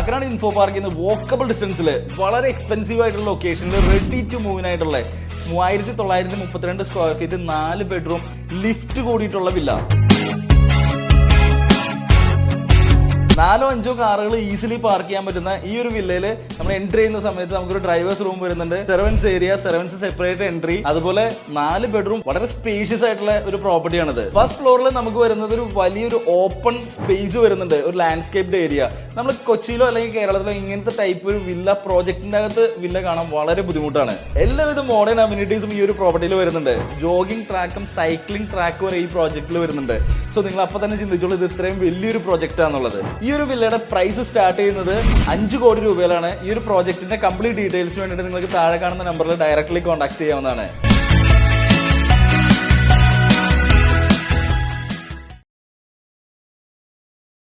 ചാക്രാൻ info പാർക്കിൽ നിന്ന് walkable ഡിസ്റ്റൻസിൽ വളരെ എക്സ്പെൻസീവ് ആയിട്ടുള്ള ലൊക്കേഷനിൽ റെഡി ടു മൂവിനായിട്ടുള്ള 3932 സ്ക്വയർ ഫീറ്റ് 4 ബെഡ്റൂം ലിഫ്റ്റ് കൂടിയിട്ടുള്ള വില്ല. 4-5 കാറുകൾ ഈസിലി പാർക്ക് ചെയ്യാൻ പറ്റുന്ന ഈ ഒരു വില്ലയിൽ നമ്മൾ എൻട്രി ചെയ്യുന്ന സമയത്ത് നമുക്കൊരു ഡ്രൈവേഴ്സ് റൂം വരുന്നുണ്ട്, servants area, servants separate entry, അതുപോലെ 4 ബെഡ്റൂം വളരെ സ്പേഷ്യസ് ആയിട്ടുള്ള ഒരു പ്രോപ്പർട്ടിയാണിത്. ഫസ്റ്റ് ഫ്ലോറിൽ നമുക്ക് വരുന്നത് ഒരു വലിയൊരു ഓപ്പൺ സ്പേസ് വരുന്നുണ്ട്, ഒരു ലാൻഡ്സ്കേപ്ഡ് ഏരിയ. നമ്മൾ കൊച്ചിയിലോ അല്ലെങ്കിൽ കേരളത്തിലോ ഇങ്ങനത്തെ ടൈപ്പ് ഒരു വില്ല പ്രോജക്റ്റിന്റെ അകത്ത് വില്ല കാണാൻ വളരെ ബുദ്ധിമുട്ടാണ്. എല്ലാവിധ മോഡേൺ അമ്യൂണിറ്റീസും ഈ ഒരു പ്രോപ്പർട്ടിയിൽ വരുന്നുണ്ട്. ജോഗിംഗ് ട്രാക്കും സൈക്ലിംഗ് ട്രാക്കും വരെ ഈ പ്രോജക്റ്റിൽ വരുന്നുണ്ട്. സോ നിങ്ങൾ അപ്പൊ തന്നെ ചിന്തിച്ചോളൂ ഇത് ഇത്രയും വലിയൊരു പ്രോജക്റ്റ് ആണെന്നുള്ളത്. ഈ ഒരു വില്ലയുടെ പ്രൈസ് സ്റ്റാർട്ട് ചെയ്യുന്നത് 5 കോടി രൂപയിലാണ്. ഈ ഒരു പ്രോജക്റ്റിന്റെ കംപ്ലീറ്റ് ഡീറ്റെയിൽസിന് വേണ്ടിയിട്ട് നിങ്ങൾക്ക് താഴെ കാണുന്ന നമ്പറിൽ ഡയറക്റ്റ്ലി കോൺടാക്ട് ചെയ്യാവുന്നതാണ്.